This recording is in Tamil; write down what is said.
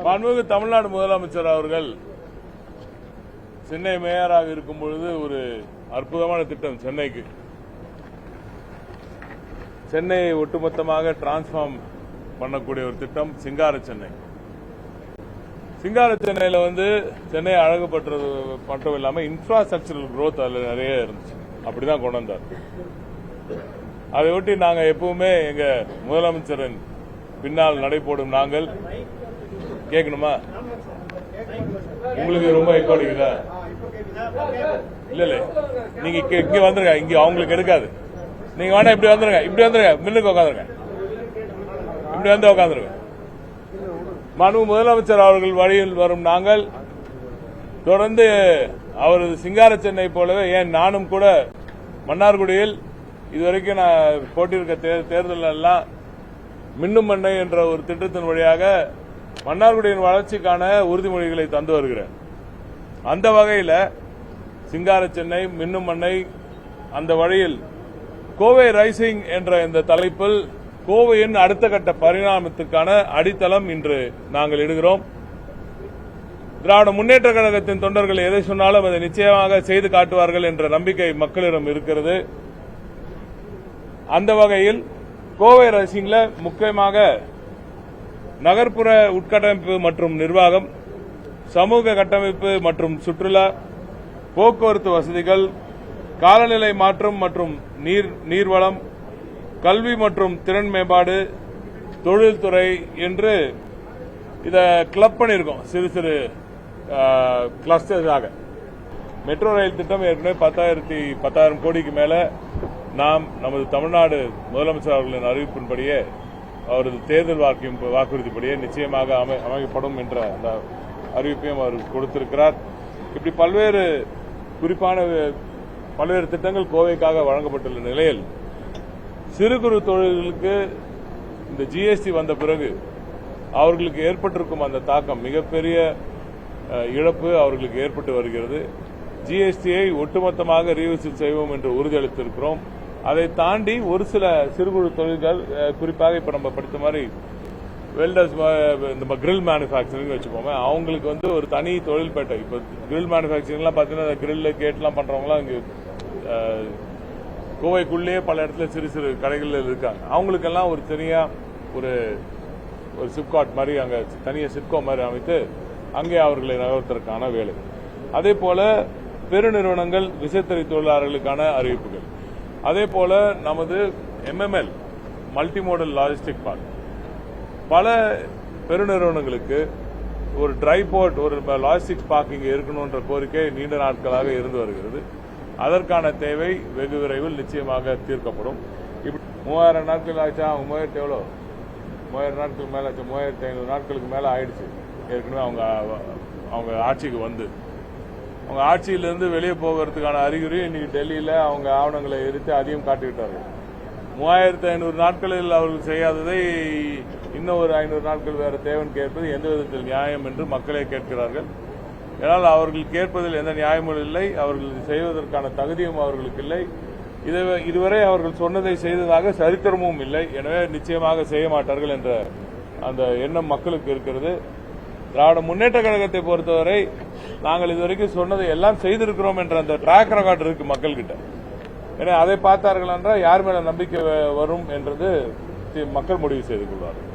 மாண்புமிகு தமிழ்நாடு முதலமைச்சர் அவர்கள் சென்னை மேயராக இருக்கும் பொழுது ஒரு அற்புதமான திட்டம் சென்னையை ஒட்டுமொத்தமாக டிரான்ஸ்பார்ம் பண்ணக்கூடிய ஒரு திட்டம் சிங்கார சென்னை. சிங்கார சென்னையில சென்னை அழகுபடுறது மட்டும் இல்லாம இன்ஃப்ராஸ்ட்ரக்சரல் குரோத் அதுல நிறைய இருந்துச்சு. அப்படிதான் கொண்டு வந்தார். அதை ஒட்டி நாங்க எப்பவுமே எங்க முதலமைச்சரின் பின்னால் நடைபோடும் நாங்கள். கேட்கணுமா? உங்களுக்கு ரொம்ப எக்கோ அடிக்குதா? இல்ல நீங்க இங்க வந்துருங்க. இங்க அவங்களுக்கு எடுக்காது. நீங்க வேணா இப்படி வந்துருங்க மின்னுக்கு உட்காந்துருங்க. இப்படி வந்து உட்காந்துருங்க. மனு முதலமைச்சர் அவர்கள் வழியில் வரும் நாங்கள் தொடர்ந்து அவரது சிங்கார சென்னை போலவே, ஏன் நானும் கூட மன்னார்குடியில் இதுவரைக்கும் நான் போட்டியிருக்க தேர்தல் எல்லாம் மின்னும் மண்ணை என்ற ஒரு திட்டத்தின் வழியாக மன்னார்குடியின் வளர்ச்சிக்கான உறுதிமொழிகளை தந்து வருகிறேன். அந்த வகையில் சிங்கார சென்னை, மின்னும் மண்ணை, அந்த வழியில் கோவை ரைசிங் என்ற இந்த தலைப்பில் கோவையின் அடுத்த கட்ட பரிணாமத்துக்கான அடித்தளம் இன்று நாங்கள் இடுகிறோம். திராவிட முன்னேற்ற கழகத்தின் தொண்டர்கள் எதை சொன்னாலும் அதை நிச்சயமாக செய்து காட்டுவார்கள் என்ற நம்பிக்கை மக்களிடம் இருக்கிறது. அந்த வகையில் கோவை ரைசிங்ல முக்கியமாக நகர்ப்புற உட்கட்டமைப்பு மற்றும் நிர்வாகம், சமூக கட்டமைப்பு மற்றும் சுற்றுலா, போக்குவரத்து வசதிகள், காலநிலை மாற்றம் மற்றும் நீர்வளம், கல்வி மற்றும் திறன் மேம்பாடு, தொழில்துறை என்று இதை கிளப் பண்ணியிருக்கோம். சிறு சிறு கிளஸ்டர்ஸாக. மெட்ரோ ரயில் திட்டம் ஏற்கனவே 10,000 கோடிக்கு மேல நாம் நமது தமிழ்நாடு முதலமைச்சர் அவர்களின் அறிவிப்பின்படியே, அவரது தேர்தல் வாக்குறுதிப்படியே நிச்சயமாக அமைக்கப்படும் என்ற அந்த அறிவிப்பையும் அவர் கொடுத்திருக்கிறார். இப்படி குறிப்பான பல்வேறு திட்டங்கள் கோவைக்காக வழங்கப்பட்டுள்ள நிலையில் சிறு குறு தொழில்களுக்கு இந்த ஜிஎஸ்டி வந்த பிறகு அவர்களுக்கு ஏற்பட்டிருக்கும் அந்த தாக்கம், மிகப்பெரிய இழப்பு அவர்களுக்கு ஏற்பட்டு வருகிறது. ஜிஎஸ்டியை ஒட்டுமொத்தமாக ரீவிசிட் செய்வோம் என்று உறுதியளித்திருக்கிறோம். அதை தாண்டி ஒரு சில சிறு குறு தொழில்கள், குறிப்பாக இப்ப நம்ம படித்த மாதிரி வெல்டர்ஸ், இந்த கிரில் மேனுபேக்சரிங் வச்சுப்போமே, அவங்களுக்கு ஒரு தனி தொழில்பேட்டை. இப்ப கிரில் மேனுபேக்சரிங்லாம் பாத்தீங்கன்னா கிரில் கேட்லாம் பண்றவங்களாம் இங்க கோவைக்குள்ளேயே பல இடத்துல சிறு சிறு கடைகள் இருக்காங்க. அவங்களுக்கெல்லாம் ஒரு தனியா ஒரு சிப்காட் மாதிரி, அங்க தனியா சிப்கோ மாதிரி அமைத்து அங்கே அவர்களை நகர்த்துவதற்கான வேலை. அதே போல பெருநிறுவனங்கள், விசைத்தறி தொழிலாளர்களுக்கான அறிவிப்புகள். அதே போல நமது MML மல்டிமோடல் லாஜிஸ்டிக் பார்க், பல பெருநிறுவனங்களுக்கு ஒரு ட்ரை போர்ட், ஒரு லாஜிஸ்டிக் பார்க் இங்கே இருக்கணும்ன்ற கோரிக்கை நீண்ட நாட்களாக இருந்து வருகிறது. அதற்கான தேவை வெகு விரைவில் நிச்சயமாக தீர்க்கப்படும். 3000 நாட்கள் ஆச்சா? 3000 எவ்வளோ? 3000 நாட்கள் மேல ஆச்சு. 3500 நாட்களுக்கு மேல ஆயிடுச்சு. ஏற்கனவே அவங்க ஆட்சிக்கு அவங்க ஆட்சியிலிருந்து வெளியே போகிறதுக்கான அறிகுறி இன்னைக்கு டெல்லியில அவங்க ஆவணங்களை எரித்து அதையும் காட்டிவிட்டார்கள். 3500 நாட்களில் அவர்கள் செய்யாததை இன்னும் ஒரு 500 நாட்கள் வேற தேவைன்னு கேட்பது எந்த விதத்தில் நியாயம் என்று மக்களே கேட்கிறார்கள். ஏனால் அவர்கள் கேட்பதில் எந்த நியாயமும் இல்லை. அவர்கள் செய்வதற்கான தகுதியும் அவர்களுக்கு இல்லை. இதுவரை அவர்கள் சொன்னதை செய்ததாக சரித்திரமும் இல்லை. எனவே நிச்சயமாக செய்ய மாட்டார்கள் என்ற அந்த எண்ணம் மக்களுக்கு இருக்கிறது. திராவிட முன்னேற்ற கழகத்தை பொறுத்தவரை நாங்கள் இதுவரைக்கும் சொன்னதை எல்லாம் செய்திருக்கிறோம் என்ற அந்த டிராக் ரெக்கார்டு இருக்கு மக்கள்கிட்ட. எனவே அதை பார்த்தார்கள் என்றால் யார் மேல நம்பிக்கை வரும் என்றது மக்கள் முடிவு செய்து கொள்வார்கள்.